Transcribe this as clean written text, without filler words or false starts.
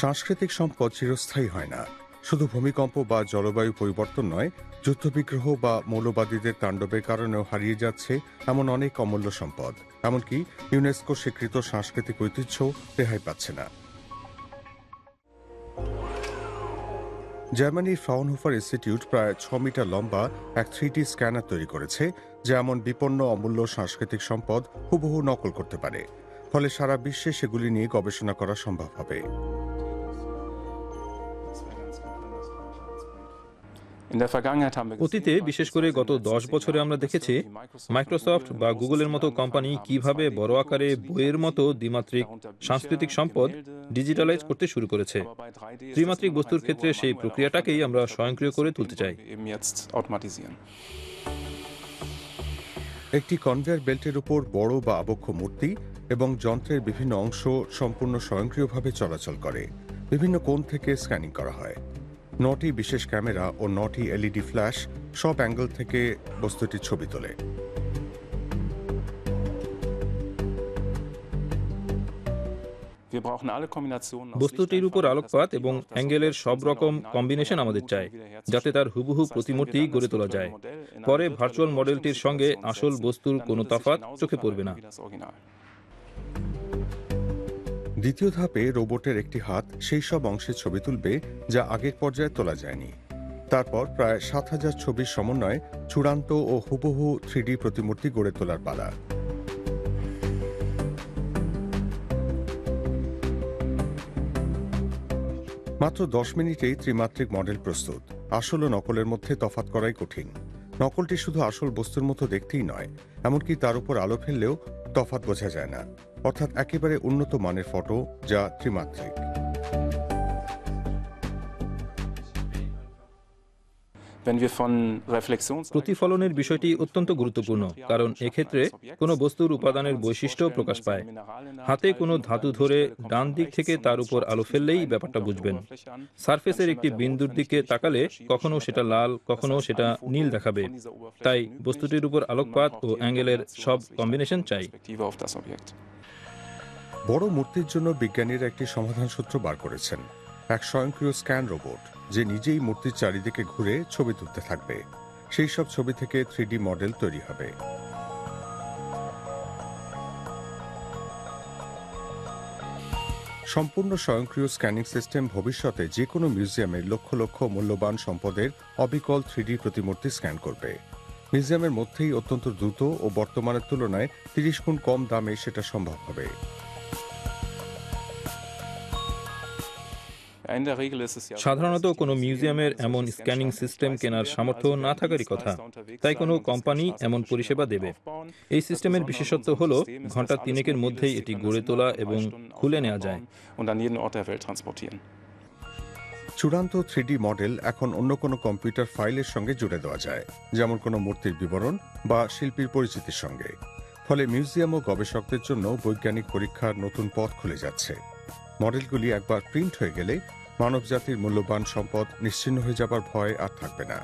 সাংস্কৃতিক সম্পদ চিরস্থায়ী হয় না। শুধু ভূমিকম্প বা জলবায়ু পরিবর্তন নয়, যুদ্ধবিগ্রহ বা মৌলবাদীদের তাণ্ডবের কারণেও হারিয়ে যাচ্ছে এমন অনেক অমূল্য সম্পদ। এমনকি ইউনেস্কো স্বীকৃত সাংস্কৃতিক ঐতিহ্য রেহাই পাচ্ছে না। জার্মানির ফ্রাউনহোফার ইনস্টিটিউট প্রায় 6 মিটার লম্বা এক 3D স্ক্যানার তৈরি করেছে, যা এমন বিপন্ন অমূল্য সাংস্কৃতিক সম্পদ হুবহু নকল করতে পারে। ফলে সারা বিশ্বে সেগুলি নিয়ে গবেষণা করা সম্ভব হবে। অতীতে বিশেষ করে গত 10 বছরে আমরা দেখেছি মাইক্রোসফট বা গুগলের মতো কোম্পানি কিভাবে বড় আকারে বইয়ের মতো দ্বিমাত্রিক সাংস্কৃতিক সম্পদ ডিজিটালাইজ করতে শুরু করেছে। ত্রিমাত্রিক বস্তুর ক্ষেত্রে সেই প্রক্রিয়াটাকেই আমরা স্বয়ংক্রিয় করে তুলতে চাই। একটি কনভেয়ার বেল্টের উপর বড় বা আবক্ষ মূর্তি এবং যন্ত্রের বিভিন্ন অংশ সম্পূর্ণ স্বয়ংক্রিয়ভাবে চলাচল করে। বিভিন্ন কোণ থেকে স্ক্যানিং করা হয়। 9টি বিশেষ ক্যামেরা ও 9টি এলইডি ফ্ল্যাশ সব অ্যাঙ্গেল থেকে বস্তুটির ছবি তোলে। বস্তুটির উপর আলোকপাত এবং অ্যাঙ্গেলের সব রকম কম্বিনেশন আমাদের চাই, যাতে তার হুবহু প্রতিমূর্তি গড়ে তোলা যায়। পরে ভার্চুয়াল মডেলটির সঙ্গে আসল বস্তুর কোনো তফাৎ চোখে পড়বে না। দ্বিতীয় ধাপে রোবটের একটি হাত সেই সব অংশের ছবি তুলবে যা আগের পর্যায়ে তোলা যায়নি। তারপর প্রায় 7000 ছবির সমন্বয়ে চূড়ান্ত ও হুবহু 3D প্রতিমূর্তি গড়ে তোলার পালা। মাত্র 10 মিনিটেই ত্রিমাত্রিক মডেল প্রস্তুত। আসল ও নকলের মধ্যে তফাৎ করাই কঠিন। নকলটি শুধু আসল বস্তুর মতো দেখতেই নয়, এমনকি তার উপর আলো ফেললেও তফাৎ বোঝা যায় না। অর্থাৎ একেবারে উন্নত মানের ফটো যা ত্রিমাত্রিক। প্রতিফলনের বিষয়টি অত্যন্ত গুরুত্বপূর্ণ, কারণ এক্ষেত্রে কোনো বস্তুর উপাদানের বৈশিষ্ট্য প্রকাশ পায়। হাতে কোনো ধাতু ধরে ডান দিক থেকে তার উপর আলো ফেললেই ব্যাপারটা বুঝবেন। সারফেসের একটি বিন্দুর দিকে তাকালে কখনো সেটা লাল, কখনো সেটা নীল দেখাবে। তাই বস্তুটির উপর আলোকপাত ও অ্যাঙ্গেলের সব কম্বিনেশন চাই। বড় মূর্তির জন্য বিজ্ঞানীরা একটি সমাধান সূত্র বার করেছেন। এক স্বয়ংক্রিয় স্ক্যান রোবট যে নিজেই মূর্তির চারিদিকে ঘুরে ছবি তুলতে থাকবে। সেই সব ছবি থেকে 3D মডেল তৈরি হবে। সম্পূর্ণ স্বয়ংক্রিয় স্ক্যানিং সিস্টেম ভবিষ্যতে যে কোনো মিউজিয়ামের লক্ষ লক্ষ মূল্যবান সম্পদের অবিকল 3D প্রতিমূর্তি স্ক্যান করবে। মিউজিয়ামের মধ্যেই অত্যন্ত দ্রুত ও বর্তমানের তুলনায় 30 গুণ কম দামে সেটা সম্ভব হবে। সাধারণত কোনো মিউজিয়ামের এমন স্ক্যানিং সিস্টেম কেনার সামর্থ্য না থাকারই কথা, তাই কোনো কোম্পানি এমন পরিষেবা দেবে। এই সিস্টেমের বিশেষত্ব হল ঘন্টা 3-এর মধ্যেই এটি গড়ে তোলা এবং খুলে নেওয়া যায়। চূড়ান্ত 3D মডেল এখন অন্য কোনো কম্পিউটার ফাইলের সঙ্গে জুড়ে দেওয়া যায়, যেমন কোনো মূর্তির বিবরণ বা শিল্পীর পরিচিতির সঙ্গে। ফলে মিউজিয়াম ও গবেষকদের জন্য বৈজ্ঞানিক পরীক্ষার নতুন পথ খুলে যাচ্ছে। মডেলগুলি একবার প্রিন্ট হয়ে গেলে মানবজাতির মূল্যবান সম্পদ নিশ্চিহ্ন হয়ে যাবার ভয় আর থাকবে না।